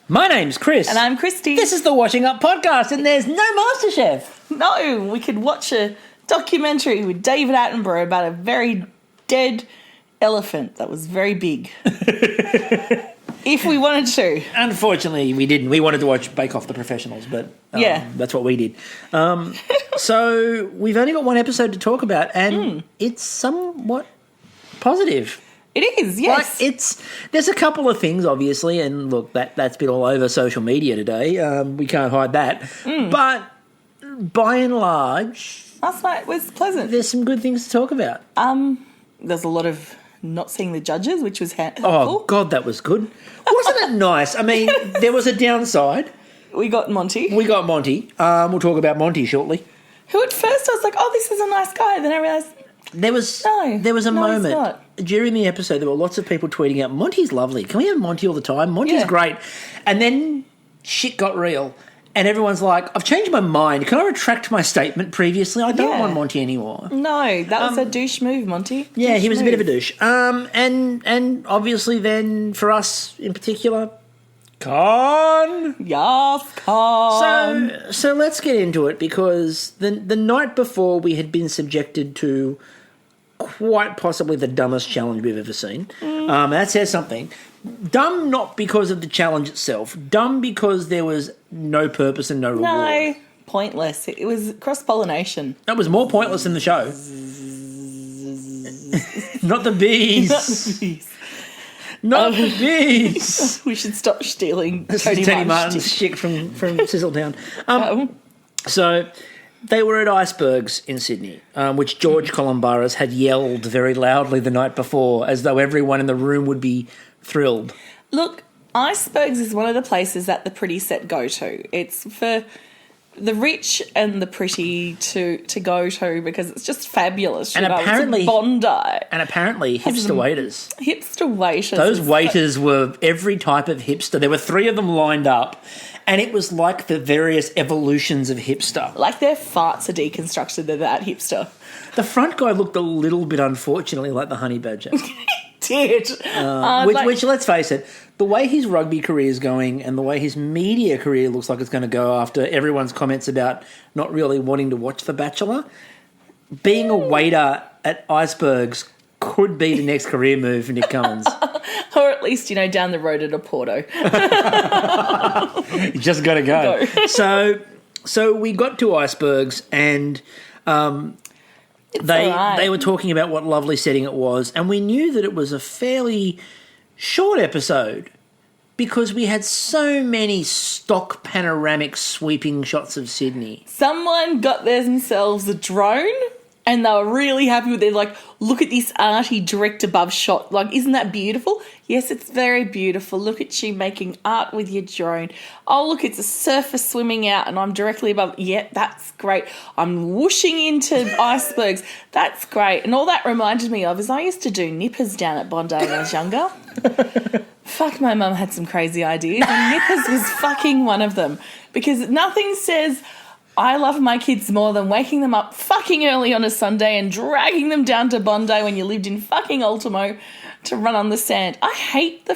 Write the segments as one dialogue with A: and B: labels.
A: My name's Chris.
B: And I'm Christy.
A: This is the Washing Up Podcast, and there's no Masterchef.
B: No, we could watch a documentary with David Attenborough about a very dead elephant that was very big. If we wanted to.
A: Unfortunately, we didn't. We wanted to watch Bake Off the Professionals, but that's what we did. So we've only got one episode to talk about, and it's somewhat positive.
B: It is, yes.
A: Like there's a couple of things, obviously, and look, that's been all over social media today. We can't hide that. But by and large,
B: last night was pleasant.
A: There's some good things to talk about.
B: There's a lot of not seeing the judges, which was helpful.
A: Oh, God, that was good. Wasn't it nice? I mean, there was a downside.
B: We got Monty.
A: We'll talk about Monty shortly.
B: Who at first I was like, oh, this is a nice guy. Then I realised,
A: there was a moment during the episode. There were lots of people tweeting out, Monty's lovely. Can we have Monty all the time? Monty's great. And then shit got real. And everyone's like, I've changed my mind. Can I retract my statement previously? I don't want Monty anymore.
B: No, that was a douche move, Monty.
A: Yeah, he was a bit of a douche. And obviously then for us in particular, Khan.
B: Yes, Khan.
A: So let's get into it, because the night before we had been subjected to quite possibly the dumbest challenge we've ever seen. That says something. Dumb not because of the challenge itself. Dumb because there was no purpose and no reward.
B: No, pointless. It was cross-pollination.
A: That was more pointless than the show. Not the bees.
B: Not the bees.
A: Not the bees.
B: We should stop stealing
A: Tony Martin's shit from Sizzletown. So they were at Icebergs in Sydney, which George Columbaris had yelled very loudly the night before, as though everyone in the room would be thrilled.
B: Look, Icebergs is one of the places that the pretty set go to. It's for the rich and the pretty to go to because it's just fabulous.
A: And apparently,
B: it's Bondi.
A: And apparently hipster waiters.
B: Hipster waiters.
A: Those waiters were every type of hipster. There were 3 of them lined up, and it was like the various evolutions of hipster.
B: Like their farts are deconstructed, they're that hipster.
A: The front guy looked a little bit, unfortunately, like the honey badger.
B: Did.
A: Which, let's face it, the way his rugby career is going and the way his media career looks like it's going to go after everyone's comments about not really wanting to watch The Bachelor, being a waiter at Icebergs could be the next career move for Nick Cummins.
B: Or at least, down the road at a Porto.
A: You just got to go. So we got to Icebergs, and they were talking about what lovely setting it was, and we knew that it was a fairly short episode because we had so many stock panoramic sweeping shots of Sydney.
B: Someone got themselves a drone and they were really happy with it. Like, look at this arty direct above shot. Like, isn't that beautiful? Yes, it's very beautiful. Look at you making art with your drone. Oh, look, it's a surfer swimming out and I'm directly above. Yeah, that's great. I'm whooshing into icebergs. That's great. And all that reminded me of is I used to do nippers down at Bondi when I was younger. Fuck, my mum had some crazy ideas and nippers was fucking one of them, because nothing says I love my kids more than waking them up fucking early on a Sunday and dragging them down to Bondi when you lived in fucking Ultimo to run on the sand. I hate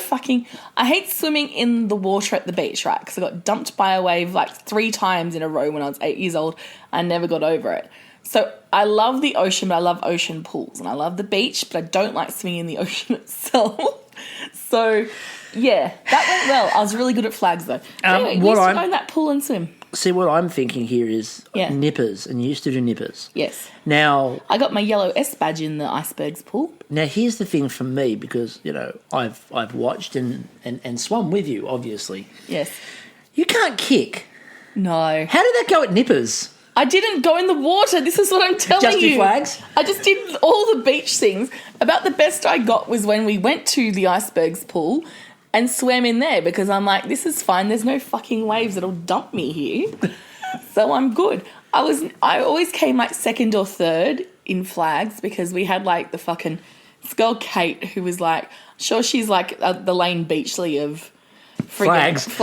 B: swimming in the water at the beach, right? Because I got dumped by a wave like 3 times in a row when I was 8 years old. I never got over it. So I love the ocean, but I love ocean pools. And I love the beach, but I don't like swimming in the ocean itself. So, yeah, that went well. I was really good at flags, though. Anyway, we used to go in that pool and swim.
A: See, what I'm thinking here is nippers, and you used to do nippers.
B: Yes.
A: Now,
B: I got my yellow S badge in the Icebergs pool.
A: Now, here's the thing for me, because, I've watched and swum with you, obviously.
B: Yes.
A: You can't kick.
B: No.
A: How did that go at nippers?
B: I didn't go in the water. This is what I'm telling you.
A: Just do flags?
B: I just did all the beach things. About the best I got was when we went to the Icebergs pool and swam in there, because I'm like, this is fine. There's no fucking waves that'll dump me here. So I'm good. I always came like second or third in flags, because we had like the fucking this girl Kate who was like, sure, she's like the Lane Beachley of
A: flags.
B: These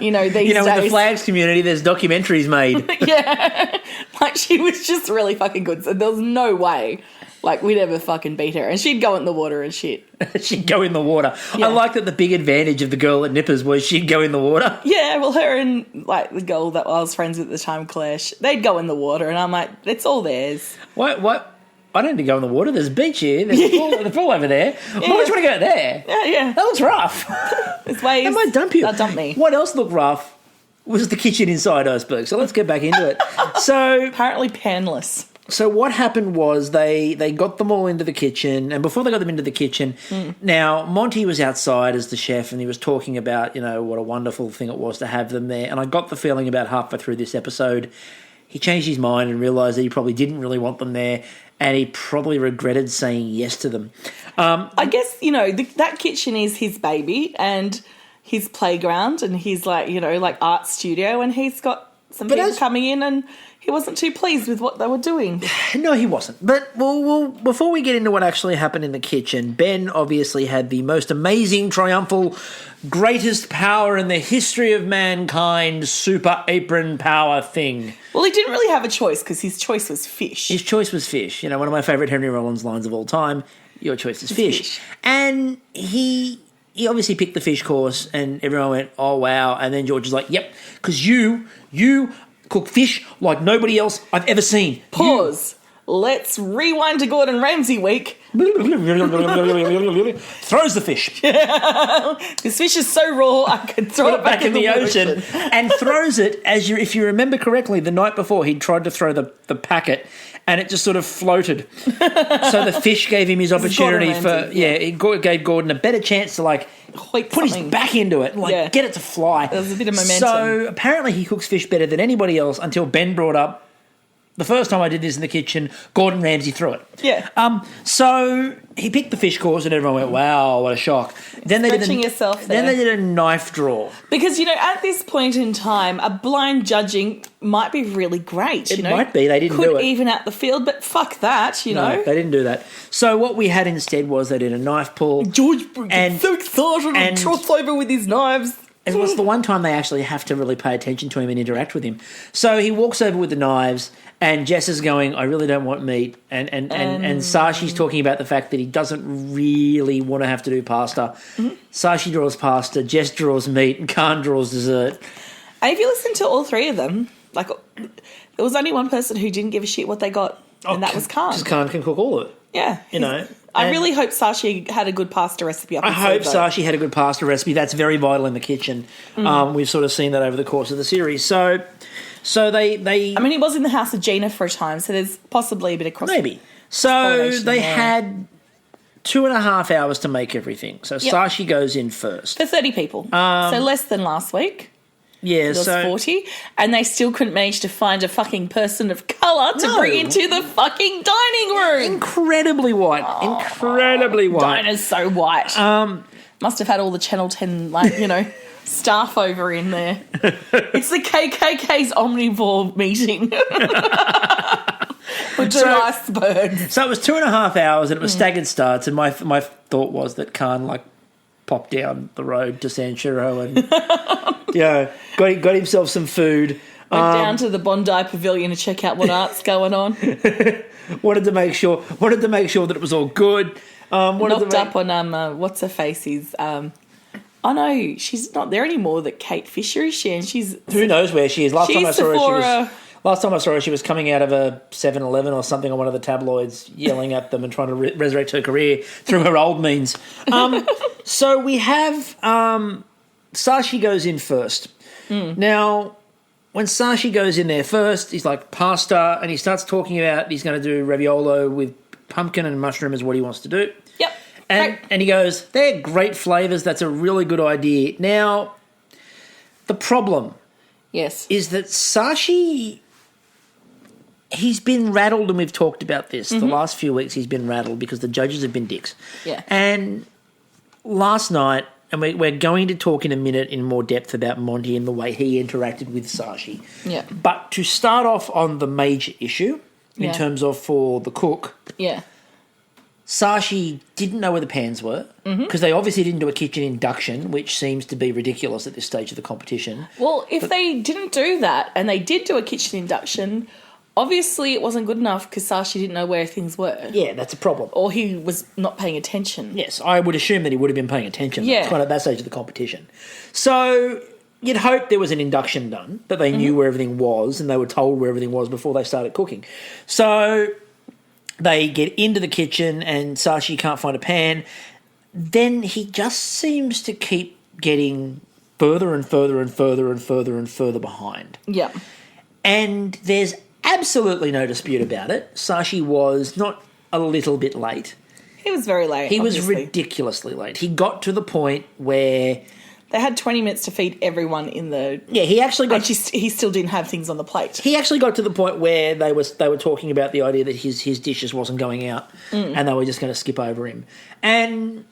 A: in
B: days.
A: the flags community, there's documentaries made.
B: Yeah. Like, she was just really fucking good. So there was no way Like, we never fucking beat her. And she'd go in the water and shit.
A: She'd go in the water.
B: Yeah.
A: I like that the big advantage of the girl at Nippers was she'd go in the water.
B: Yeah, well, her and, like, the girl that I was friends with at the time, Claire, they'd go in the water. And I'm like, it's all theirs.
A: What? I don't need to go in the water. There's a beach here. There's the pool over there. Why would you want to go there?
B: Yeah.
A: That looks rough.
B: It's waves.
A: They might dump you.
B: They'll dump me.
A: What else looked rough was the kitchen inside Iceberg. So let's get back into it. So
B: Apparently panless.
A: So what happened was they got them all into the kitchen, and before they got them into the kitchen, now Monty was outside as the chef, and he was talking about, what a wonderful thing it was to have them there. And I got the feeling about halfway through this episode, he changed his mind and realised that he probably didn't really want them there, and he probably regretted saying yes to them.
B: I guess, that kitchen is his baby and his playground and his, like art studio, and he's got some people coming in, and he wasn't too pleased with what they were doing.
A: No, he wasn't. But well, before we get into what actually happened in the kitchen, Ben obviously had the most amazing, triumphal, greatest power in the history of mankind super apron power thing.
B: Well, he didn't really have a choice because his choice was fish.
A: His choice was fish. One of my favourite Henry Rollins lines of all time, your choice is fish. And he obviously picked the fish course, and everyone went, oh, wow. And then George was like, yep, because you cook fish like nobody else I've ever seen.
B: Pause. Let's rewind to Gordon Ramsay week.
A: Throws the fish.
B: This fish is so raw, I could throw it back in the ocean.
A: And throws it, if you remember correctly, the night before he'd tried to throw the packet, and it just sort of floated. So the fish gave him his opportunity it gave Gordon a better chance to put his back into it and get it to fly.
B: There was a bit of momentum.
A: So apparently he cooks fish better than anybody else until Ben brought up, the first time I did this in the kitchen, Gordon Ramsay threw it.
B: Yeah.
A: So he picked the fish course, and everyone went, wow, what a shock. Then they did a knife draw.
B: Because, at this point in time, a blind judging might be really great.
A: It might be. They didn't do it.
B: Could even out the field, but fuck that,
A: No, they didn't do that. So what we had instead was they did a knife pull.
B: George gets so excited and trots over with his knives.
A: It was the one time they actually have to really pay attention to him and interact with him. So he walks over with the knives, and Jess is going, I really don't want meat. And Sashi's talking about the fact that he doesn't really want to have to do pasta. Mm-hmm. Sashi draws pasta, Jess draws meat, and Khan draws dessert.
B: And if you listen to all three of them, there was only one person who didn't give a shit what they got, and that was Khan.
A: Because Khan can cook all of it.
B: Yeah. I really hope Sashi had a good pasta recipe.
A: I hope Sashi had a good pasta recipe. That's very vital in the kitchen. We've sort of seen that over the course of the series. So they.
B: I mean, he was in the house with Gina for a time, so there's possibly a bit of cross.
A: Maybe. So they had 2.5 hours to make everything. So Sashi goes in first
B: for 30 people. So less than last week.
A: Yeah,
B: it was 40, and they still couldn't manage to find a fucking person of colour to bring into the fucking dining room.
A: Incredibly white. Incredibly white.
B: Dinah's so white. Must have had all the Channel 10, staff over in there. It's the KKK's omnivore meeting. With two icebergs.
A: So it was 2.5 hours, and it was staggered starts, and my thought was that Khan, popped down the road to Sanchuro and got himself some food.
B: Went down to the Bondi Pavilion to check out what art's going on.
A: wanted to make sure that it was all good.
B: Knocked up on what's her face is no, she's not there anymore. That Kate Fisher is she? And she's
A: who knows where she is. Last time I saw her, she was coming out of a 7-Eleven or something on one of the tabloids, yelling at them and trying to resurrect her career through her old means. So we have Sashi goes in first. Now, when Sashi goes in there first, he's like pasta, and he starts talking about he's going to do raviolo with pumpkin and mushroom is what he wants to do.
B: Yep.
A: And he goes, they're great flavours. That's a really good idea. Now, the problem is that Sashi, he's been rattled, and we've talked about this. The last few weeks he's been rattled because the judges have been dicks.
B: Yeah.
A: And last night, and we're going to talk in a minute in more depth about Monty and the way he interacted with Sashi.
B: Yeah.
A: But to start off on the major issue, in terms of for the cook, Sashi didn't know where the pans were because they obviously didn't do a kitchen induction, which seems to be ridiculous at this stage of the competition.
B: Well, if they didn't do that and they did do a kitchen induction, Obviously, it wasn't good enough because Sashi didn't know where things were.
A: Yeah, that's a problem.
B: Or he was not paying attention.
A: Yes, I would assume that he would have been paying attention.
B: Yeah.
A: It's kind of at that stage of the competition. So you'd hope there was an induction done, that they knew where everything was and they were told where everything was before they started cooking. So they get into the kitchen and Sashi can't find a pan. Then he just seems to keep getting further and further and further and further and further behind.
B: Yeah.
A: And there's absolutely no dispute about it. Sashi was not a little bit late.
B: He was very late.
A: He was
B: obviously.
A: ridiculously late. He got to the point where...
B: They had 20 minutes to feed everyone in the...
A: Yeah, he actually got...
B: And he still didn't have things on the plate.
A: He actually got to the point where they were talking about the idea that his dishes wasn't going out and they were just going to skip over him. And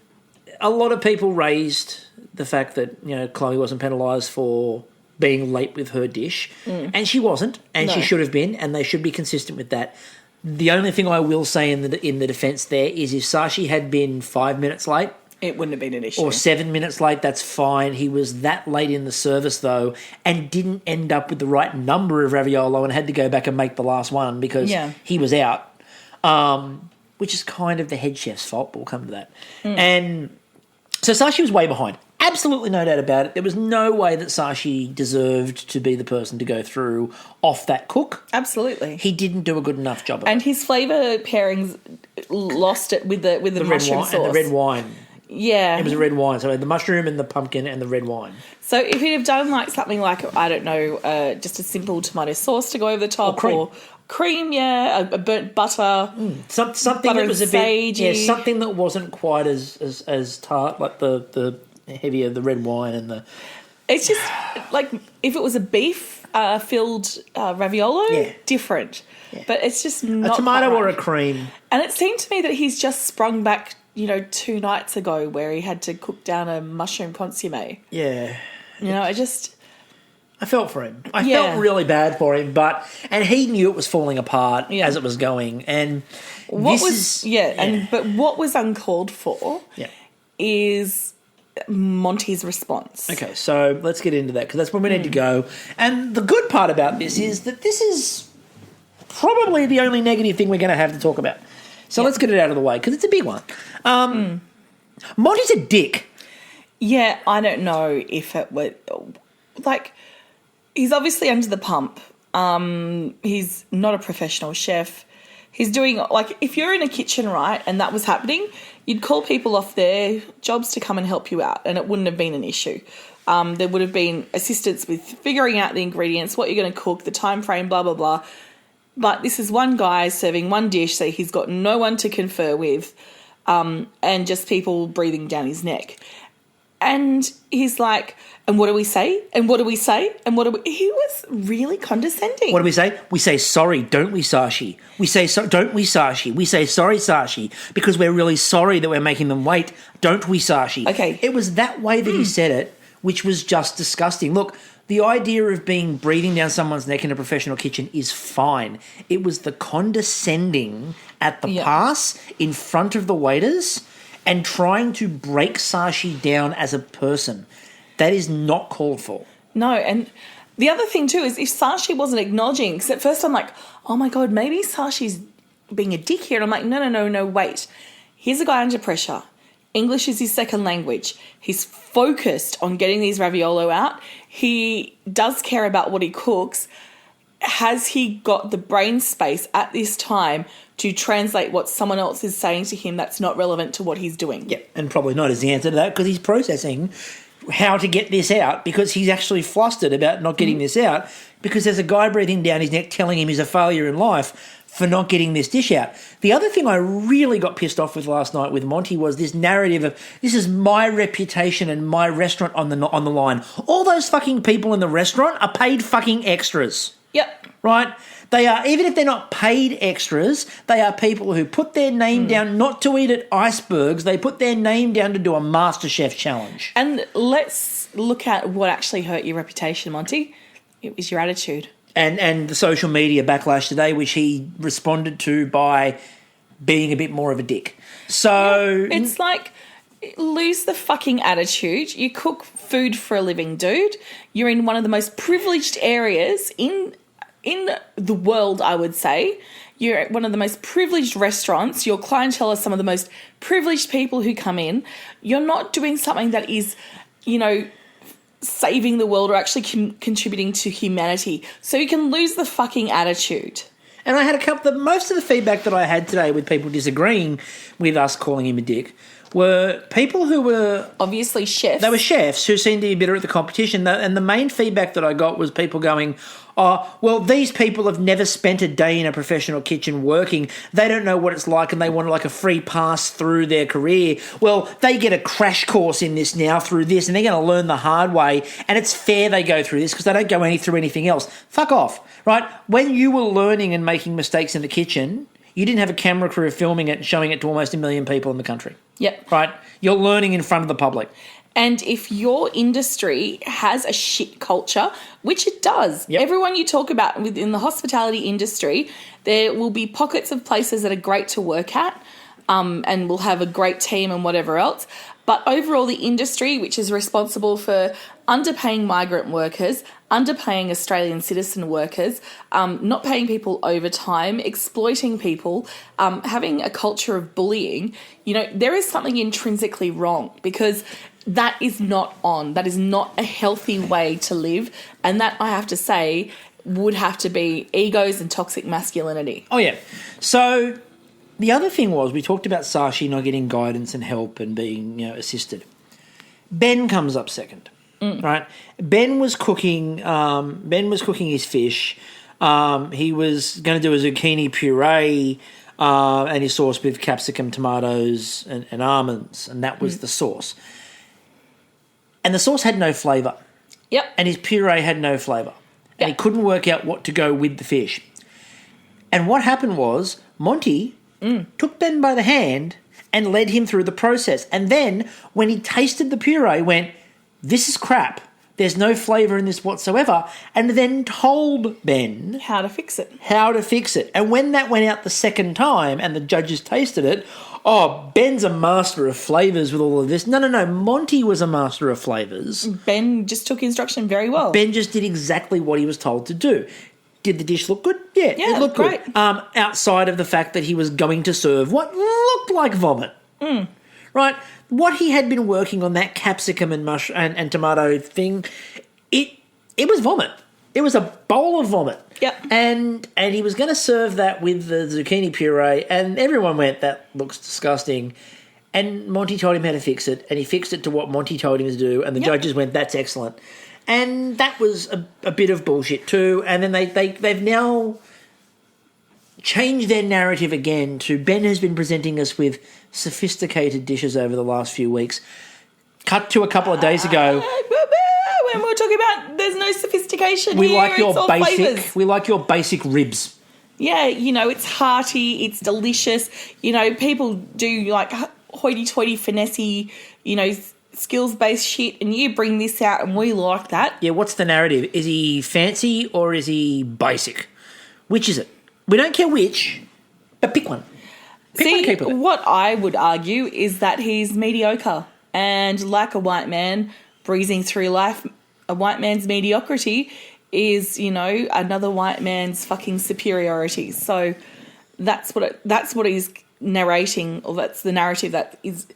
A: a lot of people raised the fact that, you know, Chloe wasn't penalised for being late with her dish. And she wasn't, and she should have been, and they should be consistent with that. The only thing I will say in the defence there is if Sashi had been 5 minutes late,
B: it wouldn't have been an issue.
A: or 7 minutes late, that's fine. He was that late in the service, though, and didn't end up with the right number of raviolo and had to go back and make the last one because he was out, which is kind of the head chef's fault, but we'll come to that. And so Sashi was way behind. Absolutely no doubt about it. There was no way that Sashi deserved to be the person to go through off that cook.
B: Absolutely.
A: He didn't do a good enough job of
B: And
A: it.
B: his flavour pairings lost it with the mushroom sauce.
A: And the red wine.
B: Yeah.
A: It was a red wine. So the mushroom and the pumpkin and the red wine.
B: So if he'd have done like something like, I don't know, just a simple tomato sauce to go over the top,
A: Or cream.
B: A burnt butter.
A: Something
B: Butter
A: that was a
B: and
A: bit... Yeah,
B: sagey.
A: something that wasn't quite as tart, like the heavier, the red wine and the...
B: It's just like if it was a beef filled raviolo, different. Yeah. But it's just not
A: a tomato
B: quite
A: or
B: right.
A: a cream.
B: And it seemed to me that he's just sprung back, 2 nights ago where he had to cook down a mushroom consomme.
A: Yeah.
B: I
A: felt for him. I felt really bad for him, and he knew it was falling apart as it was going. And
B: but what was uncalled for is Monty's response.
A: Okay, so let's get into that because that's where we need to go. And the good part about this is that this is probably the only negative thing we're going to have to talk about. So let's get it out of the way because it's a big one. Monty's a dick.
B: Yeah, I don't know if it would... Like, he's obviously under the pump. He's not a professional chef. He's doing... Like, if you're in a kitchen, right, and that was happening, you'd call people off their jobs to come and help you out, and it wouldn't have been an issue. There would have been assistance with figuring out the ingredients, what you're going to cook, the time frame, blah, blah, blah. But this is one guy serving one dish that he's got no one to confer with, and just people breathing down his neck. And he's like, and what do we say? And what do we say? And what do we... He was really condescending.
A: What do we say? We say sorry, don't we, Sashi? We say, don't we, Sashi? We say sorry, Sashi, because we're really sorry that we're making them wait, don't we, Sashi?
B: Okay.
A: It was that way that he said it, which was just disgusting. Look, the idea of breathing down someone's neck in a professional kitchen is fine. It was the condescending at the pass in front of the waiters and trying to break Sashi down as a person. That is not called for.
B: No, and the other thing too is if Sashi wasn't acknowledging, because at first I'm like, oh my God, maybe Sashi's being a dick here. And I'm like, no, wait. Here's a guy under pressure. English is his second language. He's focused on getting these raviolo out. He does care about what he cooks. Has he got the brain space at this time to translate what someone else is saying to him that's not relevant to what he's doing?
A: Yeah, and probably not is the answer to that because he's processing how to get this out because he's actually flustered about not getting this out because there's a guy breathing down his neck telling him he's a failure in life for not getting this dish out. The other thing I really got pissed off with last night with Monty was this narrative of this is my reputation and my restaurant on the line. All those fucking people in the restaurant are paid fucking extras.
B: Yep.
A: Right? They are, even if they're not paid extras, they are people who put their name down not to eat at icebergs. They put their name down to do a Masterchef challenge.
B: And let's look at what actually hurt your reputation, Monty. It was your attitude.
A: And the social media backlash today, which he responded to by being a bit more of a dick. So...
B: Yeah, it's like, lose the fucking attitude. You cook food for a living, dude. You're in one of the most privileged areas in in the world, I would say, you're at one of the most privileged restaurants. Your clientele are some of the most privileged people who come in. You're not doing something that is, saving the world or actually contributing to humanity. So you can lose the fucking attitude.
A: And I had most of the feedback that I had today with people disagreeing with us calling him a dick were people who were...
B: Obviously chefs.
A: They were chefs who seemed to be better at the competition. And the main feedback that I got was people going, oh, well, these people have never spent a day in a professional kitchen working. They don't know what it's like and they want like a free pass through their career. Well, they get a crash course in this now through this and they're going to learn the hard way. And it's fair they go through this because they don't go through anything else. Fuck off, right? When you were learning and making mistakes in the kitchen, you didn't have a camera crew filming it and showing it to almost 1 million people in the country.
B: Yep.
A: Right? You're learning in front of the public.
B: And if your industry has a shit culture, which it does, everyone you talk about within the hospitality industry, there will be pockets of places that are great to work at and will have a great team and whatever else. But overall, the industry, which is responsible for underpaying migrant workers, underpaying Australian citizen workers, not paying people overtime, exploiting people, having a culture of bullying, there is something intrinsically wrong because that is not on. That is not a healthy way to live. And that, I have to say, would have to be egos and toxic masculinity.
A: Oh, yeah. So the other thing was we talked about Sashi not getting guidance and help and being, assisted. Ben comes up second, right? Ben was cooking his fish. He was going to do a zucchini puree and his sauce with capsicum, tomatoes and almonds, and that was the sauce. And the sauce had no flavour.
B: Yep.
A: And his puree had no flavour. And he couldn't work out what to go with the fish. And what happened was Monty took Ben by the hand and led him through the process. And then when he tasted the puree, went, this is crap. There's no flavour in this whatsoever. And then told Ben
B: how to fix it.
A: And when that went out the second time and the judges tasted it, oh, Ben's a master of flavours with all of this. No. Monty was a master of flavours.
B: Ben just took instruction very well.
A: Ben just did exactly what he was told to do. Did the dish look good? Yeah, it looked
B: great.
A: Good. Outside of the fact that he was going to serve what looked like vomit. Right? What he had been working on, that capsicum and tomato thing, it was vomit. It was a bowl of vomit.
B: Yep.
A: And he was going to serve that with the zucchini puree, and everyone went, that looks disgusting. And Monty told him how to fix it, and he fixed it to what Monty told him to do, and the judges went, that's excellent. And that was a bit of bullshit too. And then they've now changed their narrative again to Ben has been presenting us with sophisticated dishes over the last few weeks. Cut to a couple of days ago.
B: When we're talking about there's no sophistication
A: we
B: here,
A: like your
B: it's all
A: basic
B: flavours.
A: We like your basic ribs.
B: Yeah, it's hearty, it's delicious. People do like hoity-toity, finessey, skills-based shit, and you bring this out and we like that.
A: Yeah, what's the narrative? Is he fancy or is he basic? Which is it? We don't care which, but pick one. Pick one,
B: what I would argue is that he's mediocre, and like a white man breezing through life, a white man's mediocrity is, another white man's fucking superiority. So that's what he's narrating, or that's the narrative that is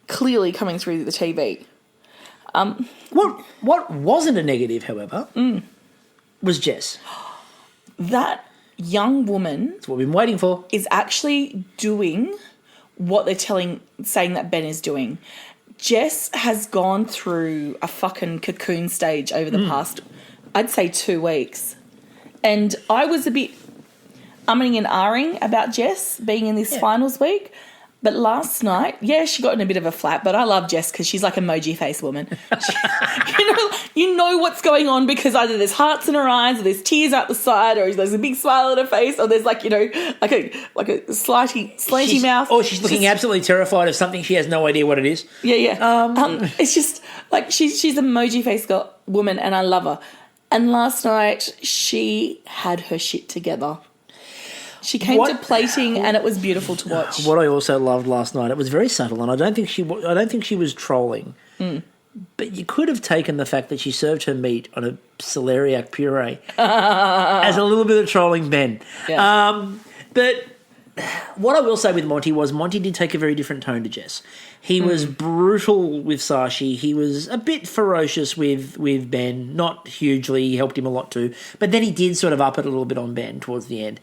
B: clearly coming through the TV.
A: What wasn't a negative, however, was Jess.
B: That young woman,
A: that's what we've been waiting for,
B: is actually doing what they're saying that Ben is doing. Jess has gone through a fucking cocoon stage over the past, I'd say, 2 weeks. And I was a bit umming and ahhing about Jess being in this finals week. But last night, she got in a bit of a flat, but I love Jess because she's like emoji face woman. You know what's going on because either there's hearts in her eyes or there's tears out the side or there's a big smile on her face or there's like a slanty mouth.
A: Or she's looking absolutely terrified of something she has no idea what it is.
B: Yeah. It's just like she's an emoji face woman and I love her. And last night she had her shit together. She came to plating, and it was beautiful to watch.
A: What I also loved last night, it was very subtle, and I don't think she was trolling. but you could have taken the fact that she served her meat on a celeriac puree as a little bit of trolling Ben.
B: Yeah.
A: But what I will say with Monty was Monty did take a very different tone to Jess. He was brutal with Sashi. He was a bit ferocious with Ben, not hugely. He helped him a lot too. But then he did sort of up it a little bit on Ben towards the end.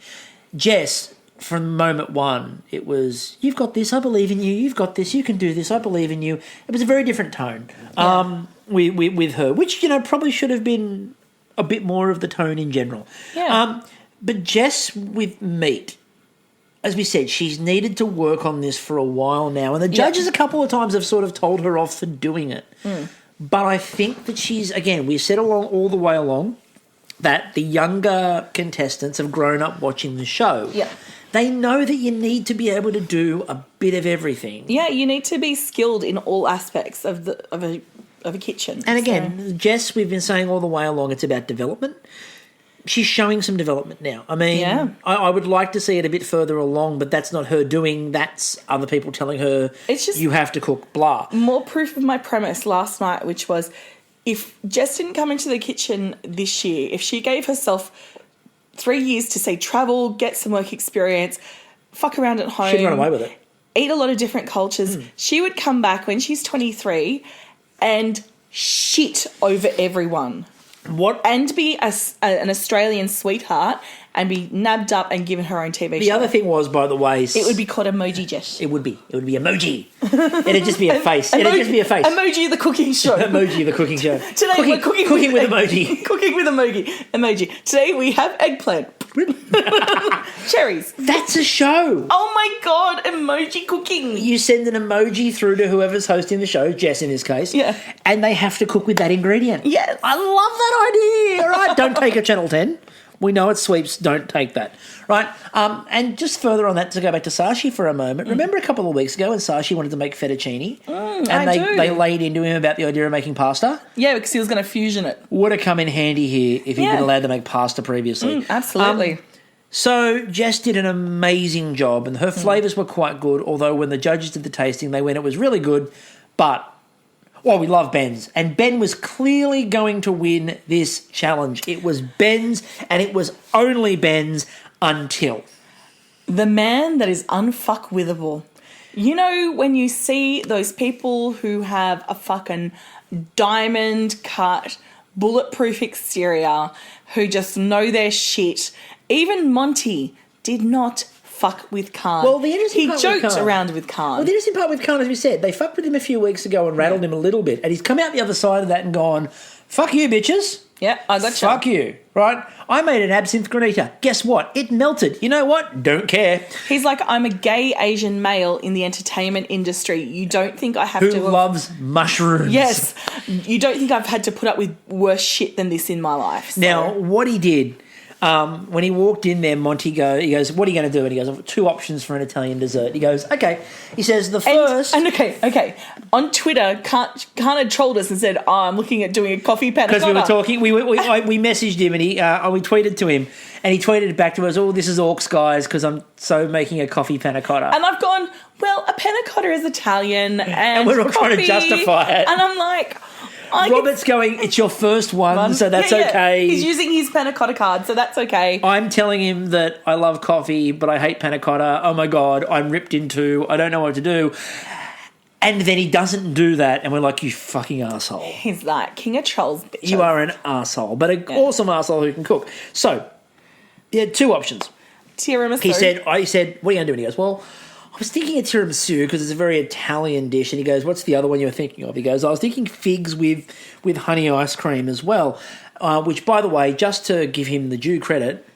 A: Jess, from moment one, it was, you've got this, I believe in you, you've got this, you can do this, I believe in you. It was a very different tone with her, which, probably should have been a bit more of the tone in general.
B: Yeah.
A: But Jess with meat, as we said, she's needed to work on this for a while now, and the judges a couple of times have sort of told her off for doing it. But I think that she's, again, we said all the way along that the younger contestants have grown up watching the show.
B: Yeah.
A: They know that you need to be able to do a bit of everything.
B: Yeah, you need to be skilled in all aspects of a kitchen.
A: And again, Jess, we've been saying all the way along, it's about development. She's showing some development now. I mean, I would like to see it a bit further along, but that's not her doing. That's other people telling her,
B: it's just
A: you have to cook, blah.
B: More proof of my premise last night, which was if Jess didn't come into the kitchen this year, if she gave herself 3 years to, say, travel, get some work experience, fuck around at home.
A: She'd run away with it.
B: Eat a lot of different cultures. She would come back when she's 23 and shit over everyone.
A: What?
B: And be an Australian sweetheart and be nabbed up and given her own TV show.
A: The other thing was, by the way...
B: It would be called Emoji Jess.
A: It would be. It would be emoji. It'd just be a face. It'd just be a face.
B: Emoji the cooking show.
A: Emoji the cooking show.
B: Today we're
A: cooking with emoji.
B: Cooking with emoji. Today we have eggplant. Cherries.
A: That's a show.
B: Oh my God, emoji cooking.
A: You send an emoji through to whoever's hosting the show, Jess in this case, and they have to cook with that ingredient.
B: Yes.
A: I love that idea. All right, don't take a Channel 10. We know it's sweeps, don't take that. Right, and just further on that, to go back to Sashi for a moment, remember a couple of weeks ago when Sashi wanted to make fettuccine? And they laid into him about the idea of making pasta?
B: Yeah, because he was going to fusion it.
A: Would have come in handy here if he'd been allowed to make pasta previously.
B: Absolutely.
A: So Jess did an amazing job, and her flavours were quite good, although when the judges did the tasting, they went, it was really good, but... Well, we love Ben's, and Ben was clearly going to win this challenge. It was Ben's, and it was only Ben's until...
B: The man that is unfuckwithable. You know, when you see those people who have a fucking diamond-cut, bulletproof exterior, who just know their shit, even Monty did not fuck with Khan.
A: Well, the interesting
B: he
A: part
B: joked
A: with Khan,
B: around with Khan.
A: Well, the interesting part with Khan, as we said, they fucked with him a few weeks ago and rattled him a little bit, and he's come out the other side of that and gone, fuck you, bitches.
B: Yeah, I gotcha.
A: Fuck you, right? I made an absinthe granita. Guess what? It melted. You know what? Don't care.
B: He's like, I'm a gay Asian male in the entertainment industry. You don't think I have
A: Who loves mushrooms.
B: Yes. You don't think I've had to put up with worse shit than this in my life. So.
A: Now, what he did... when he walked in there, Monty he goes, what are you going to do? And he goes, I've got 2 options for an Italian dessert. He goes, okay. He says, the first...
B: And okay. On Twitter, Khan had trolled us and said, I'm looking at doing a coffee panna cotta.
A: Because we were talking, we messaged him and we tweeted to him, and he tweeted back to us, this is Orcs, guys, because I'm so making a coffee panna cotta.
B: And I've gone, well, a panna cotta is Italian, and
A: we're all trying to justify it.
B: And I'm like...
A: Robert's going, it's your first one, so that's okay.
B: He's using his panna cotta card, so that's okay.
A: I'm telling him that I love coffee, but I hate panna cotta. Oh, my God, I'm ripped in two. I don't know what to do. And then he doesn't do that, and we're like, you fucking asshole.
B: He's like, king of trolls, bitch.
A: You are an asshole, but an awesome asshole who can cook. So, he had 2 options.
B: Tiramisu.
A: He said, what are you going to do? And he goes, well... I was thinking of tiramisu because it's a very Italian dish. And he goes, what's the other one you were thinking of? He goes, I was thinking figs with honey ice cream as well. Which, by the way, just to give him the due credit,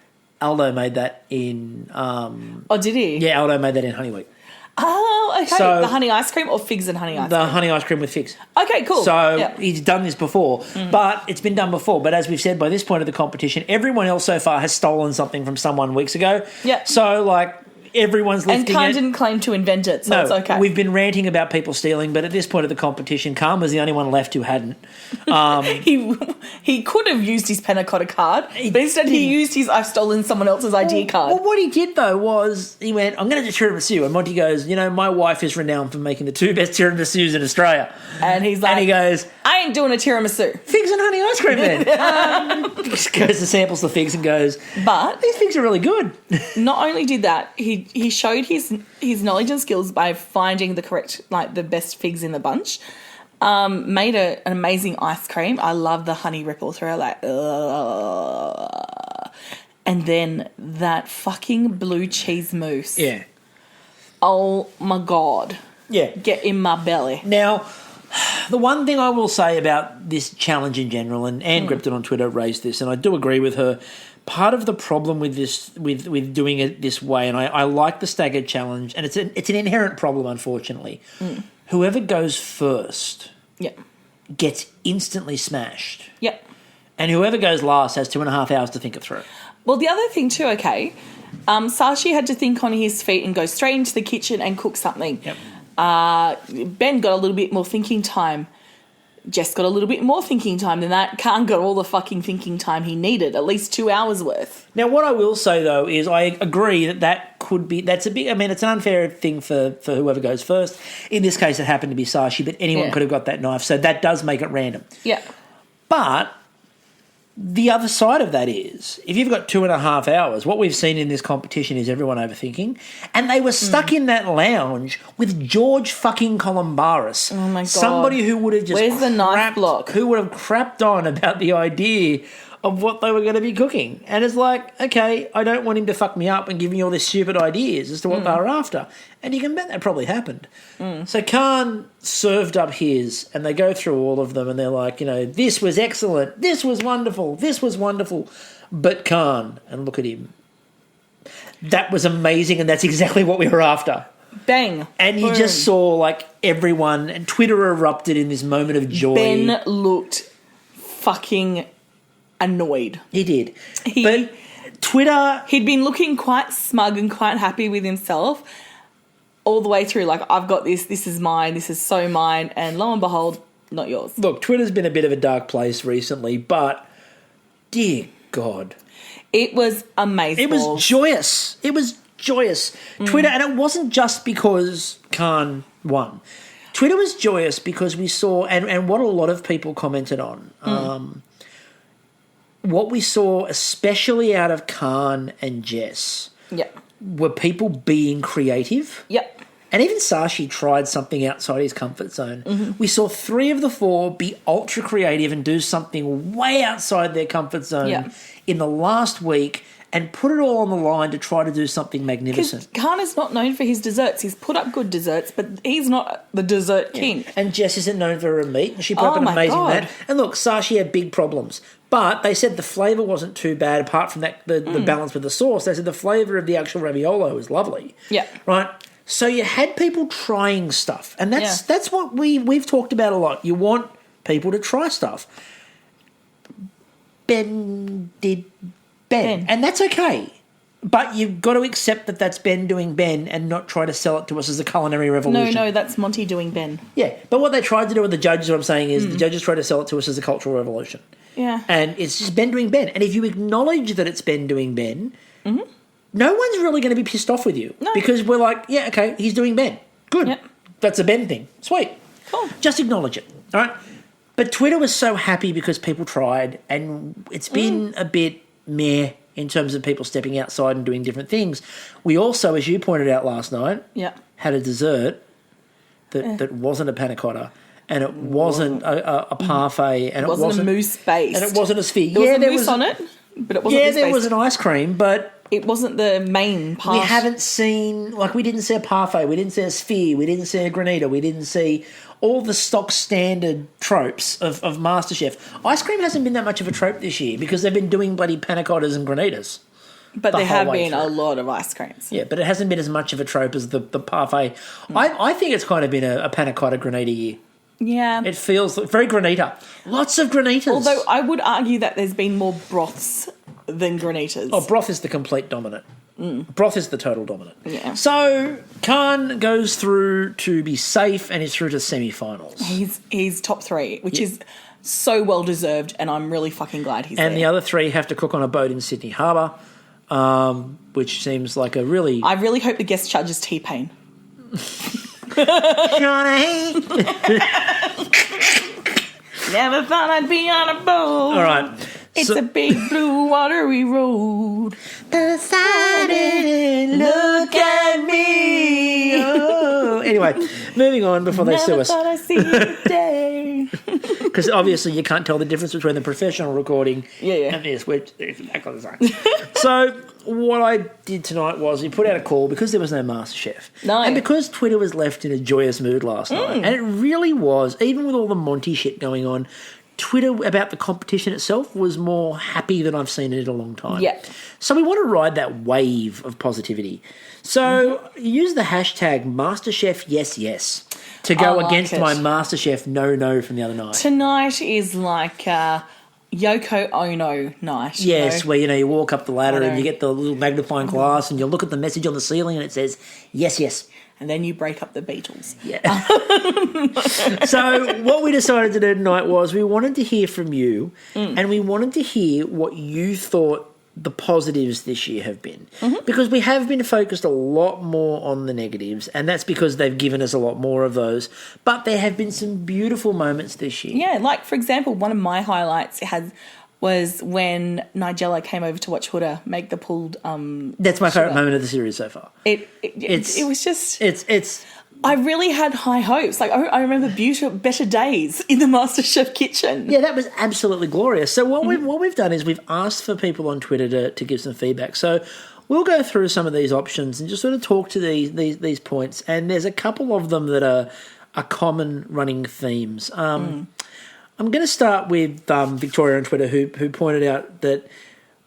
A: Aldo made that in...
B: oh, did he?
A: Yeah, Aldo made that in Honey Week.
B: Oh, okay. So, the honey ice cream or figs and honey ice cream?
A: The honey ice cream with figs.
B: Okay, cool.
A: So he's done this before, but it's been done before. But as we've said, by this point of the competition, everyone else so far has stolen something from someone weeks ago.
B: Yeah.
A: So, like... Everyone's lifting it.
B: And Khan didn't claim to invent it, so it's okay.
A: We've been ranting about people stealing, but at this point of the competition, Khan was the only one left who hadn't.
B: He could have used his panna cotta card, but instead he used his I've stolen someone else's idea card.
A: Well, what he did, though, was he went, I'm going to do tiramisu. And Monty goes, my wife is renowned for making the 2 best tiramisus in Australia.
B: And he's like,
A: and he goes,
B: I ain't doing a tiramisu.
A: Figs and honey ice cream, then. Goes to samples the figs and goes,
B: But
A: these figs are really good.
B: not only did that, he showed his knowledge and skills by finding the correct, the best figs in the bunch. Made an amazing ice cream. I love the honey ripple through it, and then that fucking blue cheese mousse.
A: Yeah.
B: Oh my God.
A: Yeah.
B: Get in my belly.
A: Now, the one thing I will say about this challenge in general, and Anne Gripton on Twitter raised this, and I do agree with her, part of the problem with this, with doing it this way, and I like the staggered challenge, and it's an inherent problem, unfortunately. Whoever goes first gets instantly smashed.
B: Yep.
A: And whoever goes last has 2.5 hours to think it through.
B: Well, the other thing too, Sashi had to think on his feet and go straight into the kitchen and cook something.
A: Yep.
B: Ben got a little bit more thinking time. Jess got a little bit more thinking time than that. Khan got all the fucking thinking time he needed, at least 2 hours worth.
A: Now, what I will say, though, is I agree that could be... That's a big... I mean, it's an unfair thing for whoever goes first. In this case, it happened to be Sashi, but anyone could have got that knife, so that does make it random.
B: Yeah.
A: But the other side of that is, if you've got 2.5 hours, what we've seen in this competition is everyone overthinking, and they were stuck in that lounge with George fucking Columbaris.
B: Oh, my God.
A: Somebody who would have just...
B: Where's the knife block?
A: Who would have crapped on about the idea of what they were going to be cooking. And it's like, okay, I don't want him to fuck me up and give me all these stupid ideas as to what they were after. And you can bet that probably happened. So Khan served up his, and they go through all of them, and they're like, this was excellent, this was wonderful, this was wonderful. But Khan, and look at him, that was amazing, and that's exactly what we were after.
B: Bang.
A: And you just saw, everyone, and Twitter erupted in this moment of joy.
B: Ben looked fucking annoyed.
A: He did. But Twitter...
B: He'd been looking quite smug and quite happy with himself all the way through. I've got this is mine, this is so mine, and lo and behold, not yours. Look,
A: Twitter's been a bit of a dark place recently, but dear God.
B: It was amazing.
A: It was joyous. It was joyous. Twitter, and it wasn't just because Khan won. Twitter was joyous because we saw, and what a lot of people commented on, what we saw, especially out of Khan and Jess, were people being creative.
B: Yep.
A: And even Sashi tried something outside his comfort zone. We saw 3 of the 4 be ultra creative and do something way outside their comfort zone in the last week and put it all on the line to try to do something magnificent.
B: Because Khan is not known for his desserts. He's put up good desserts, but he's not the dessert king.
A: And Jess isn't known for her meat, and she put up an amazing that. And look, Sashi had big problems. But they said the flavour wasn't too bad, apart from that the balance with the sauce. They said the flavour of the actual raviolo was lovely.
B: Yeah.
A: Right? So you had people trying stuff. And that's what we've talked about a lot. You want people to try stuff. Ben did Ben. And that's okay. But you've got to accept that that's Ben doing Ben and not try to sell it to us as a culinary revolution.
B: No, that's Monty doing Ben.
A: Yeah, but what they tried to do with the judges, what I'm saying is the judges tried to sell it to us as a cultural revolution.
B: Yeah.
A: And it's just Ben doing Ben. And if you acknowledge that it's Ben doing Ben, no one's really going to be pissed off with you.
B: No.
A: Because we're like, yeah, okay, he's doing Ben. Good.
B: Yep.
A: That's a Ben thing. Sweet.
B: Cool.
A: Just acknowledge it. All right? But Twitter was so happy because people tried, and it's been a bit meh in terms of people stepping outside and doing different things. We also, as you pointed out last night, had a dessert that wasn't a panna cotta, and it wasn't a parfait, and it wasn't
B: a mousse base,
A: and it wasn't a sphere.
B: There was a mousse on it, but it wasn't.
A: There was an ice cream, but
B: it wasn't the main part.
A: We haven't seen, we didn't see a parfait, we didn't see a sphere, we didn't see a granita, we didn't see all the stock standard tropes of Masterchef. Ice cream hasn't been that much of a trope this year because they've been doing bloody panna cottas and granitas.
B: But there have been a lot of ice creams.
A: Yeah, but it hasn't been as much of a trope as the parfait. I think it's kind of been a panna cotta granita year.
B: Yeah.
A: It feels very granita. Lots of granitas.
B: Although I would argue that there's been more broths than granitas.
A: Oh, broth is the complete dominant. Broth is the total dominant.
B: Yeah.
A: So Khan goes through to be safe and is through to semi-finals.
B: He's top 3, which is so well deserved, and I'm really fucking glad he's
A: And
B: there.
A: the other 3 have to cook on a boat in Sydney Harbour, which seems like a really...
B: I really hope the guest judge is T-Pain.
A: Johnny!
B: Never thought I'd be on a boat.
A: All right.
B: It's a big blue watery road.
A: Decided, look at me. Oh. Anyway, moving on before they sue
B: Never
A: us.
B: thought I'd see the day.
A: Because obviously you can't tell the difference between the professional recording
B: Yeah.
A: and this, which is exactly the same. So what I did tonight was we put out a call because there was no Masterchef.
B: No.
A: And because Twitter was left in a joyous mood last night. And it really was, even with all the Monty shit going on, Twitter about the competition itself was more happy than I've seen it in a long time.
B: Yeah.
A: So we want to ride that wave of positivity. So use the hashtag MasterChef yes to go
B: I like
A: against
B: it.
A: my MasterChef no from the other night.
B: Tonight is like Yoko Ono night.
A: Yes, where you walk up the ladder
B: I know.
A: and you get the little magnifying glass and you look at the message on the ceiling and it says yes.
B: And then you break up the Beatles.
A: Yeah. So what we decided to do tonight was we wanted to hear from you and we wanted to hear what you thought the positives this year have been. Because we have been focused a lot more on the negatives, and that's because they've given us a lot more of those. But there have been some beautiful moments this year.
B: Yeah, like, for example, one of my highlights was when Nigella came over to watch Huda make the pulled...
A: That's my favourite
B: sugar.
A: moment of the series so far.
B: It was just...
A: It's
B: I really had high hopes. Like, I remember better days in the MasterChef kitchen.
A: Yeah, that was absolutely glorious. So what we've done is we've asked for people on Twitter to give some feedback. So we'll go through some of these options and just sort of talk to these points. And there's a couple of them that are common running themes. I'm going to start with Victoria on Twitter who pointed out that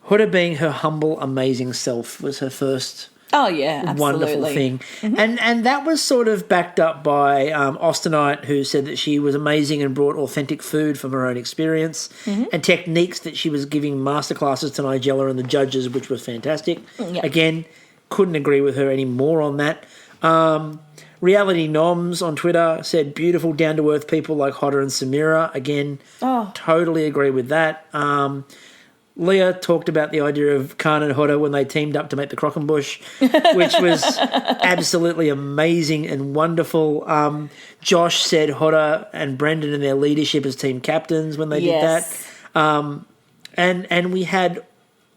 A: Huda being her humble, amazing self was her first...
B: Oh, yeah, absolutely.
A: wonderful thing. And that was sort of backed up by Austenite, who said that she was amazing and brought authentic food from her own experience and techniques that she was giving masterclasses to Nigella and the judges, which was fantastic.
B: Yeah.
A: Again, couldn't agree with her any more on that. Reality Noms on Twitter said beautiful, down-to-earth people like Hodder and Samira. Again, totally agree with that. Leah talked about the idea of Khan and Hodder when they teamed up to make the Crockenbush, which was absolutely amazing and wonderful. Josh said Hodder and Brendan and their leadership as team captains when they did that. And we had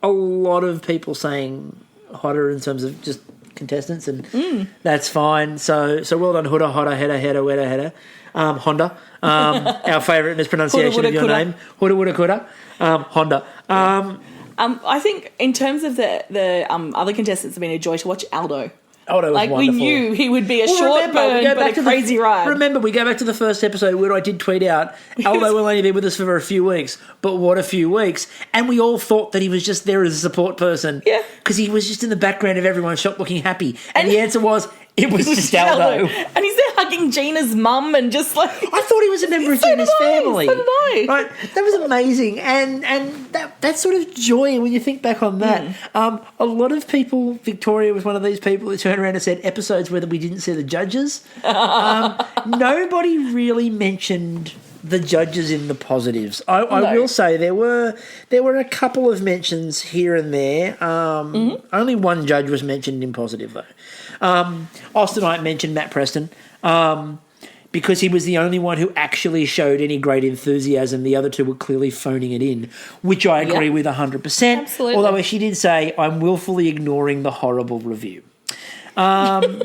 A: a lot of people saying Hodder in terms of just contestants, and that's fine. So well done, Hodder, header. Honda, our favourite mispronunciation
B: Huda,
A: of your
B: Kuda.
A: name. Huda. Honda.
B: I think in terms of the other contestants have been a joy to watch. Aldo.
A: Aldo was
B: Like,
A: wonderful.
B: we knew he would be a
A: Well,
B: short
A: remember, we
B: burn,
A: go
B: but
A: back
B: a
A: to the-
B: crazy ride.
A: Remember, we go back to the first episode where I did tweet out, Aldo will only be with us for a few weeks, but what a few weeks. And we all thought that he was just there as a support person.
B: Yeah.
A: Because he was just in the background of everyone's shop looking happy. And the answer was, it was just Aldo.
B: And he's there hugging Gina's mum and just like...
A: I thought he was a member of
B: So
A: Gina's
B: did I,
A: family.
B: so did I.
A: Right, that was amazing, and that sort of joy when you think back on that. A lot of people, Victoria was one of these people who turned around and said episodes where we didn't see the judges. Nobody really mentioned the judges in the positives. I will say there were a couple of mentions here and there. Only one judge was mentioned in positive though. Austenite mentioned Matt Preston. Because he was the only one who actually showed any great enthusiasm. The other two were clearly phoning it in, which I agree with 100%.
B: Absolutely.
A: Although she did say, I'm willfully ignoring the horrible review. And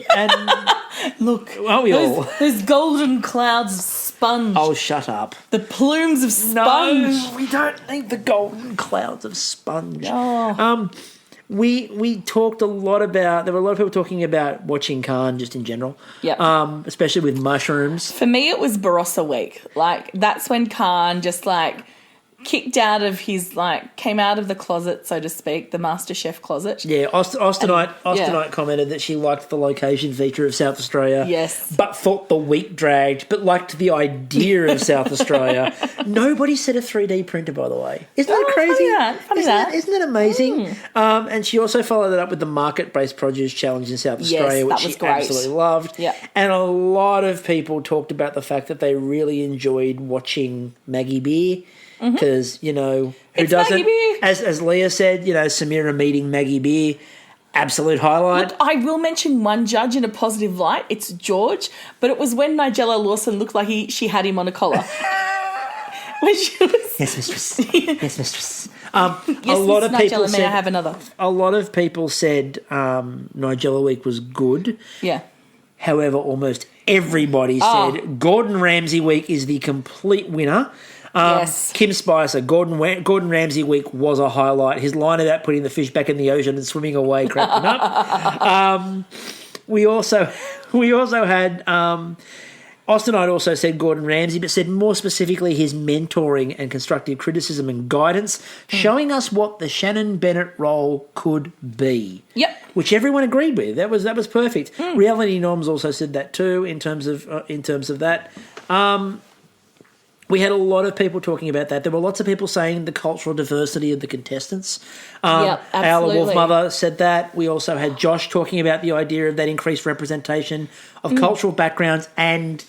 B: Look,
A: aren't we all?
B: those golden clouds of sponge.
A: Oh, shut up.
B: The plumes of sponge.
A: No, we don't need the golden clouds of sponge.
B: Oh.
A: We talked a lot about, there were a lot of people talking about watching Khan just in general.
B: Yep.
A: Especially with mushrooms.
B: For me, it was Barossa week. Like, that's when Khan just, like, kicked out of his, like, came out of the closet, so to speak, the Masterchef closet.
A: Yeah, Austenite commented that she liked the location feature of South Australia.
B: Yes.
A: But thought the week dragged, but liked the idea of South Australia. Nobody said a 3D printer, by the way. Isn't that crazy? Isn't that amazing? And she also followed it up with the market-based produce challenge in South Australia, which she absolutely loved.
B: Yeah.
A: And a lot of people talked about the fact that they really enjoyed watching Maggie Beer. Because, you know, who doesn't? As Leah said, you know, Samira meeting Maggie Beer, absolute highlight.
B: Look, I will mention one judge in a positive light. It's George, but it was when Nigella Lawson looked like she had him on a collar. When she was...
A: Yes, mistress. Yes, mistress.
B: Yes,
A: a lot of people
B: Nigella,
A: said,
B: may I have another?
A: A lot of people said Nigella Week was good.
B: Yeah.
A: However, almost everybody said Gordon Ramsay Week is the complete winner.
B: Yes.
A: Kim Spicer, Gordon Ramsay Week was a highlight. His line about putting the fish back in the ocean and swimming away cracked him up. We also had Austenite also said Gordon Ramsay, but said more specifically his mentoring and constructive criticism and guidance, showing us what the Shannon Bennett role could be.
B: Yep.
A: Which everyone agreed with. That was perfect. Reality Norms also said that too in terms of that. We had a lot of people talking about that. There were lots of people saying the cultural diversity of the contestants. Our Wolf Mother said that. We also had Josh talking about the idea of that increased representation of cultural backgrounds and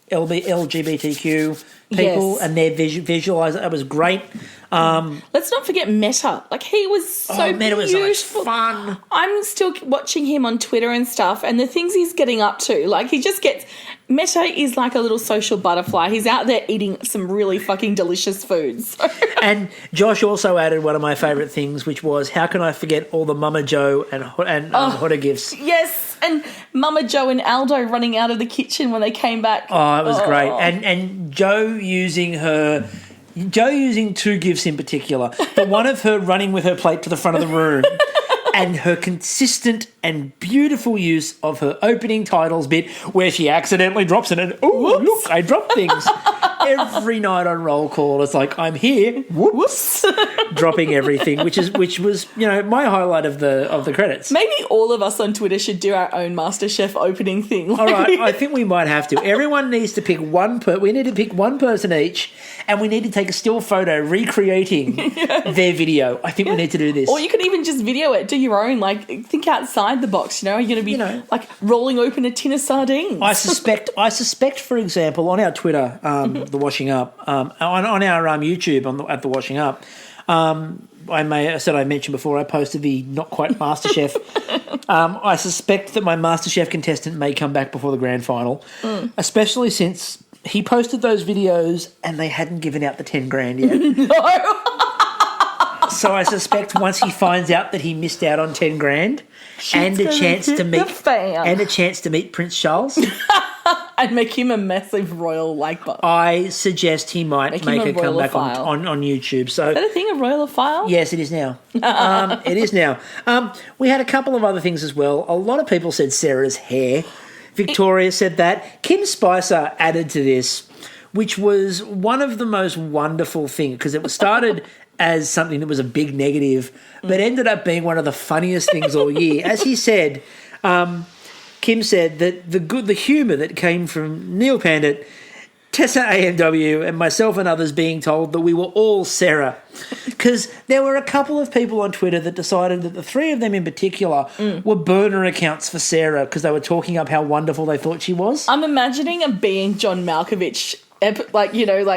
A: LGBTQ people and their visualizer. That was great.
B: Let's not forget Meta. Like, he was so
A: Meta
B: beautiful.
A: was so much fun.
B: I'm still watching him on Twitter and stuff, and the things he's getting up to. Like, he just gets... Meta is like a little social butterfly. He's out there eating some really fucking delicious foods.
A: And Josh also added one of my favourite things, which was, how can I forget all the Mama Joe and Huda gifts?
B: Yes, and Mama Joe and Aldo running out of the kitchen when they came back.
A: Oh, it was great. And Joe using two gifts in particular. The one of her running with her plate to the front of the room and her consistent and beautiful use of her opening titles bit where she accidentally drops it and, oh, look, I dropped things. Every night on roll call, it's like, I'm here, whoops, dropping everything, which was, you know, my highlight of the credits.
B: Maybe all of us on Twitter should do our own MasterChef opening thing.
A: All right, I think we might have to. Everyone needs to pick we need to pick one person each, and we need to take a still photo recreating their video. I think we need to do this.
B: Or you could even just video it, do your own, like, think outside the box, you know? You're going to be, like, rolling open a tin of sardines.
A: I suspect, for example, on our Twitter, The Washing Up, on our YouTube at The Washing Up, I mentioned before, I posted the Not Quite Masterchef. I suspect that my Masterchef contestant may come back before the grand final, especially since he posted those videos and they hadn't given out the 10 grand yet.
B: No.
A: So I suspect once he finds out that he missed out on 10 grand and a chance to meet Prince Charles,
B: and make him a massive royal like-bot.
A: I suggest he might make a comeback on YouTube. So,
B: is that a thing, a royal file?
A: Yes, it is now. It is now. We had a couple of other things as well. A lot of people said Sarah's hair. Victoria said that. Kim Spicer added to this, which was one of the most wonderful things, because it was started as something that was a big negative, but ended up being one of the funniest things all year. As he said, Kim said that the humour that came from Neil Pandit, Tessa AMW, and myself and others being told that we were all Sarah. Because there were a couple of people on Twitter that decided that the three of them in particular were burner accounts for Sarah because they were talking up how wonderful they thought she was.
B: I'm imagining a being John Malkovich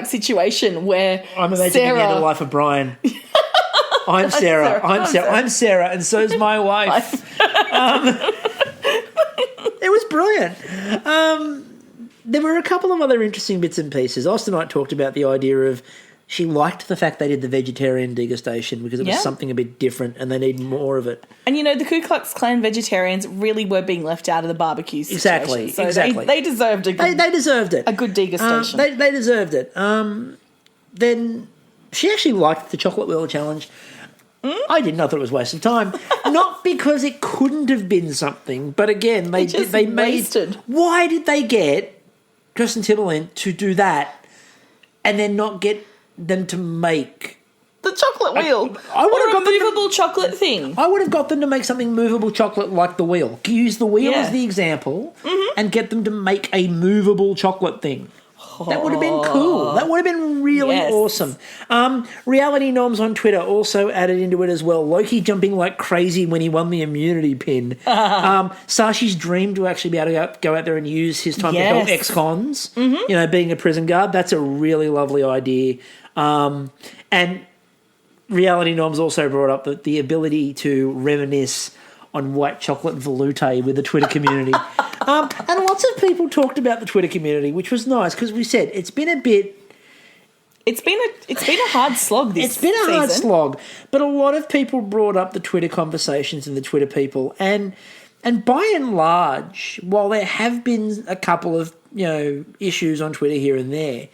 B: situation where
A: I'm imagining the life of Brian. I'm Sarah. I'm Sarah, and so's my wife. It was brilliant. There were a couple of other interesting bits and pieces. Austenite talked about the idea of she liked the fact they did the vegetarian degustation because it was something a bit different and they need more of it.
B: And, you know, the Ku Klux Klan vegetarians really were being left out of the barbecue situation.
A: Exactly.
B: They deserved a good...
A: They deserved it.
B: A good degustation.
A: They deserved it. Then she actually liked the Chocolate Wheel Challenge. I didn't. I thought it was a waste of time. Not because it couldn't have been something, but again, they made... Why did they get Justin Timberlake to do that and then not get them to make...
B: The chocolate wheel.
A: I would have got
B: a movable chocolate thing.
A: I would have got them to make something movable chocolate like the wheel. Use the wheel as the example and get them to make a movable chocolate thing. That would have been cool. That would have been really awesome. Reality Noms on Twitter also added into it as well. Loki jumping like crazy when he won the immunity pin. Sashi's dream to actually be able to go out there and use his time to help ex-cons, being a prison guard. That's a really lovely idea. And Reality Noms also brought up that the ability to reminisce on white chocolate velouté with the Twitter community. And lots of people talked about the Twitter community, which was nice because we said it's been a bit...
B: It's been a hard slog this season.
A: It's been a hard slog, but a lot of people brought up the Twitter conversations and the Twitter people. And by and large, while there have been a couple of, issues on Twitter here and there...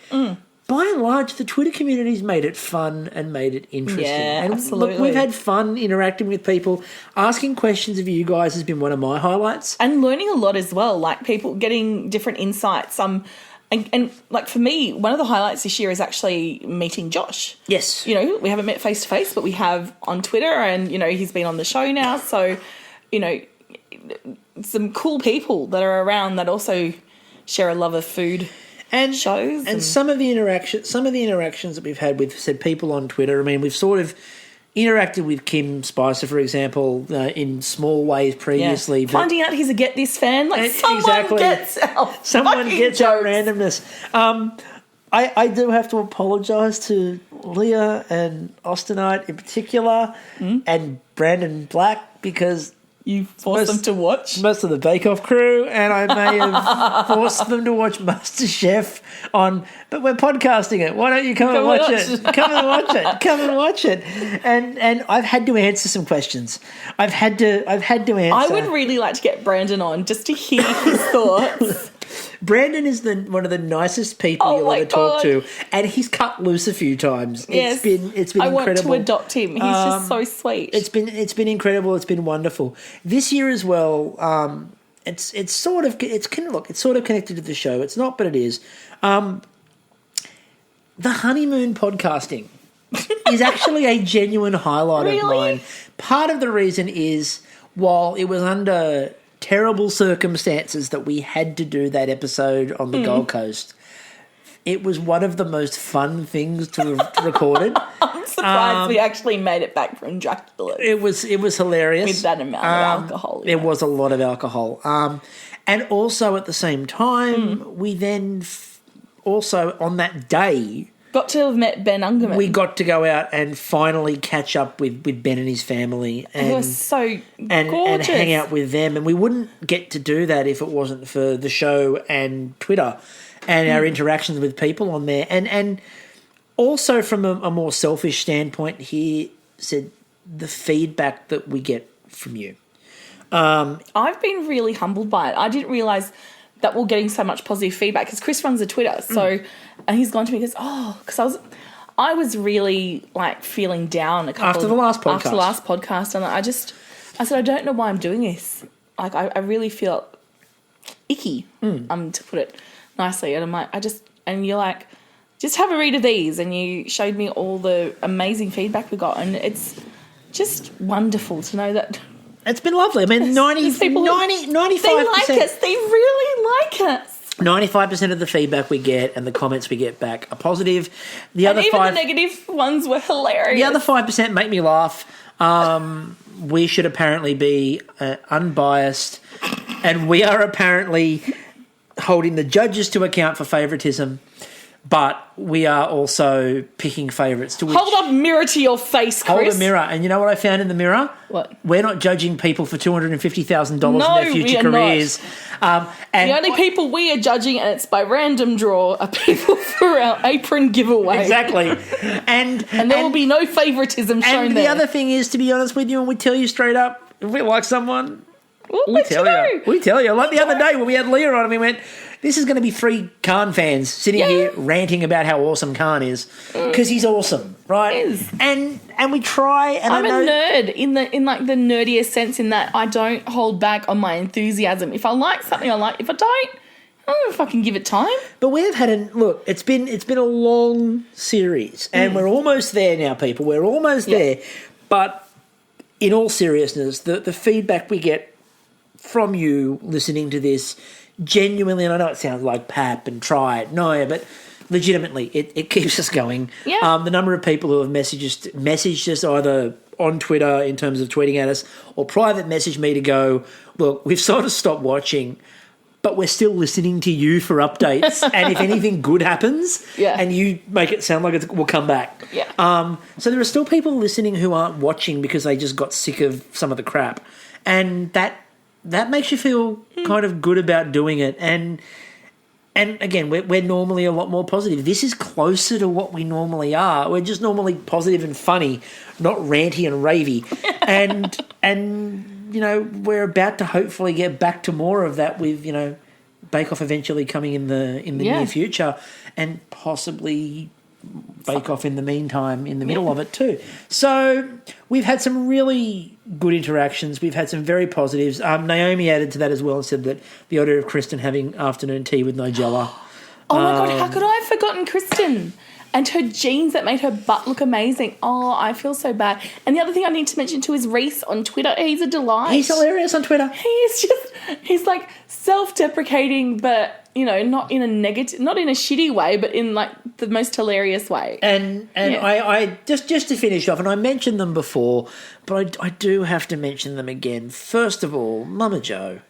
A: By and large, the Twitter community's made it fun and made it interesting.
B: Yeah,
A: and
B: absolutely.
A: Look, we've had fun interacting with people. Asking questions of you guys has been one of my highlights.
B: And learning a lot as well, like people getting different insights. And like for me, one of the highlights this year is actually meeting Josh.
A: Yes.
B: We haven't met face to face, but we have on Twitter and, he's been on the show now. So, some cool people that are around that also share a love of food. And shows
A: and some of the interactions that we've had with said people on Twitter. I mean, we've sort of interacted with Kim Spicer, for example, in small ways previously.
B: But finding out he's a Get This fan, like someone gets our
A: randomness. I do have to apologise to Leah and Austenite in particular, and Brandon Black because.
B: You forced them to watch?
A: Most of the Bake Off crew, and I may have forced them to watch Masterchef but we're podcasting it. Why don't you come and watch it? Come and watch it. Come and watch it. And I've had to answer some questions. I've had to answer.
B: I would really like to get Brandon on just to hear his thoughts.
A: Brandon is one of the nicest people you'll ever talk to, and he's cut loose a few times.
B: Yes.
A: It's been incredible.
B: I want to adopt him. He's just so sweet.
A: It's been incredible. It's been wonderful. This year as well. It's sort of connected to the show. It's not, but it is. The honeymoon podcasting is actually a genuine highlight of mine. Part of the reason is while it was under terrible circumstances that we had to do that episode on the Gold Coast, it was one of the most fun things to have recorded.
B: I'm surprised we actually made it back from Dracula.
A: It was hilarious.
B: With that amount of alcohol.
A: There was a lot of alcohol. And also at the same time, we then also on that day...
B: Got to have met Ben Ungerman.
A: We got to go out and finally catch up with Ben and his family. And
B: it was so gorgeous.
A: And hang out with them. And we wouldn't get to do that if it wasn't for the show and Twitter and our interactions with people on there. And also from a more selfish standpoint here, said the feedback that we get from you.
B: I've been really humbled by it. I didn't realise that we're getting so much positive feedback because Chris runs the Twitter. So, and he's gone to me and goes, because I was really like feeling down
A: after the last
B: podcast. And I said, I don't know why I'm doing this. Like, I really feel icky, to put it nicely. And I'm like, and you're like, just have a read of these. And you showed me all the amazing feedback we got. And it's just wonderful to know that.
A: It's been lovely. I mean, 95%.
B: They like us. They really like us.
A: 95% of the feedback we get and the comments we get back are positive. The
B: negative ones were hilarious.
A: The other 5% make me laugh. We should apparently be unbiased, and we are apparently holding the judges to account for favouritism. But we are also picking favourites.
B: Hold up a mirror to your face, Chris.
A: Hold a mirror. And you know what I found in the mirror?
B: What?
A: We're not judging people for $250,000 in their future careers.
B: And the only people we are judging, and it's by random draw, are people for our apron giveaway.
A: Exactly. And
B: there will be no favouritism shown
A: and
B: there.
A: And the other thing is, to be honest with you, and we tell you straight up, if we like someone, we tell you. We tell you. Like the other day when we had Leah on and we went... This is going to be 3 Khan fans sitting here ranting about how awesome Khan is because he's awesome, right?
B: He is.
A: And we try. And
B: I'm a nerd in like the nerdiest sense in that I don't hold back on my enthusiasm. If I like something, I like. If I don't, I don't know if I can give it time.
A: But we've had look. It's been a long series, and we're almost there now, people. We're almost there. But in all seriousness, the feedback we get from you listening to this, genuinely, and I know it sounds like pap and try it, no, but legitimately, it keeps us going.
B: Yeah.
A: The number of people who have messaged us either on Twitter in terms of tweeting at us or private message me to go, look, we've sort of stopped watching, but we're still listening to you for updates. And if anything good happens and you make it sound like we'll come back.
B: Yeah.
A: So there are still people listening who aren't watching because they just got sick of some of the crap. And that makes you feel kind of good about doing it. And again, we're normally a lot more positive. This is closer to what we normally are. We're just normally positive and funny, not ranty and ravey. and you know, we're about to hopefully get back to more of that with, you know, Bake Off eventually coming in the near future, and possibly Bake Off in the meantime, in the middle of it too. So we've had some really good interactions. We've had some very positives. Naomi added to that as well and said that the idea of Kristen having afternoon tea with Nigella.
B: Oh my God, how could I have forgotten Kristen? And her jeans that made her butt look amazing. Oh, I feel so bad. And the other thing I need to mention too is Reese on Twitter. He's a delight.
A: He's hilarious on Twitter.
B: He's like self-deprecating, but, you know, not in a shitty way, but in like the most hilarious way.
A: And I just to finish off, and I mentioned them before, but I do have to mention them again. First of all, Mama Jo.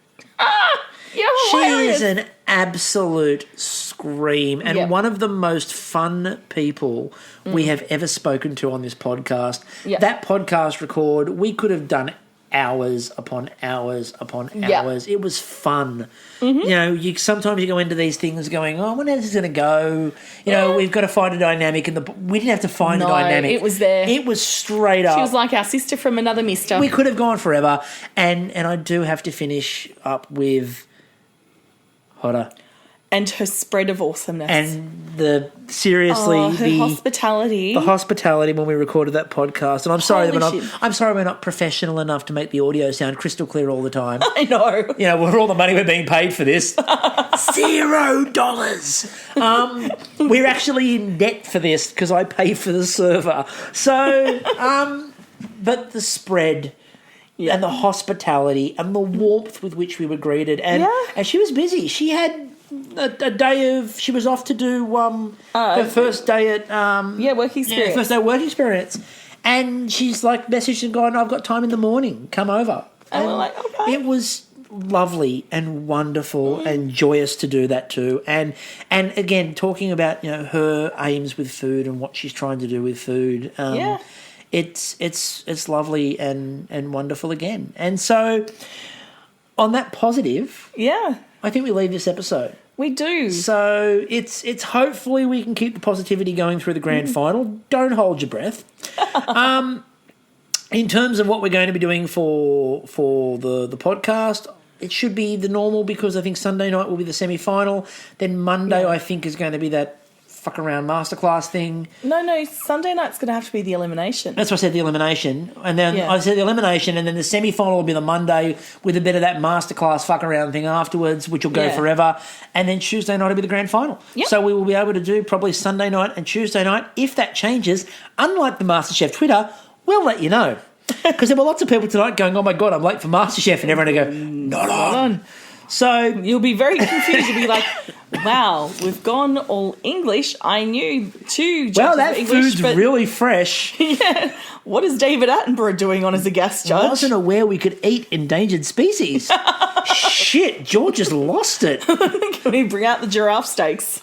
B: Yeah,
A: she
B: hilarious.
A: is an absolute scream and one of the most fun people we have ever spoken to on this podcast. That podcast record, we could have done hours upon hours upon hours. It was fun. You know, sometimes you go into these things going, oh, when is this going to go? You know, we've got to find a dynamic. We didn't have to find a dynamic.
B: It was there.
A: It was straight up.
B: She was like our sister from another mister.
A: We could have gone forever. And I do have to finish up with Hodder.
B: And her spread of awesomeness.
A: And
B: her hospitality.
A: The hospitality when we recorded that podcast. And I'm sorry we're not professional enough to make the audio sound crystal clear all the time.
B: I know.
A: You know, with all the money we're being paid for this. $0. We're actually in debt for this because I paid for the server. So, but the spread and the hospitality and the warmth with which we were greeted. And she was busy. She had a day of, she was off to do her first day at
B: work experience.
A: First day of work experience, and she's like messaged and gone, I've got time in the morning, come over.
B: And we're like, okay.
A: It was lovely and wonderful and joyous to do that too. And again, talking about, you know, her aims with food and what she's trying to do with food. It's lovely and wonderful again. And so on that positive, I think we leave this episode.
B: We do.
A: So it's hopefully we can keep the positivity going through the grand final. Don't hold your breath. In terms of what we're going to be doing for the podcast, it should be the normal, because I think Sunday night will be the semi-final. Then Monday I think is going to be that fuck around masterclass thing.
B: No, Sunday night's going to have to be the elimination.
A: That's what I said, the elimination. And then I said the elimination, and then the semi-final will be the Monday with a bit of that masterclass fuck around thing afterwards, which will go forever. And then Tuesday night will be the grand final.
B: Yep.
A: So we will be able to do probably Sunday night and Tuesday night. If that changes, unlike the Masterchef Twitter, we'll let you know. Because there were lots of people tonight going, oh my God, I'm late for Masterchef, and everyone will go, not on. So
B: you'll be very confused. You'll be like, wow, we've gone all English. I knew two judges
A: well, that
B: were English,
A: food's really fresh.
B: Yeah. What is David Attenborough doing on as a guest judge?
A: I wasn't aware we could eat endangered species. Shit, George has lost it.
B: Can we bring out the giraffe steaks?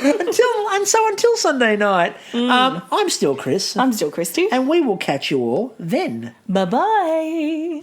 A: Until Sunday night, I'm still Chris.
B: I'm still Christy.
A: And we will catch you all then.
B: Bye-bye.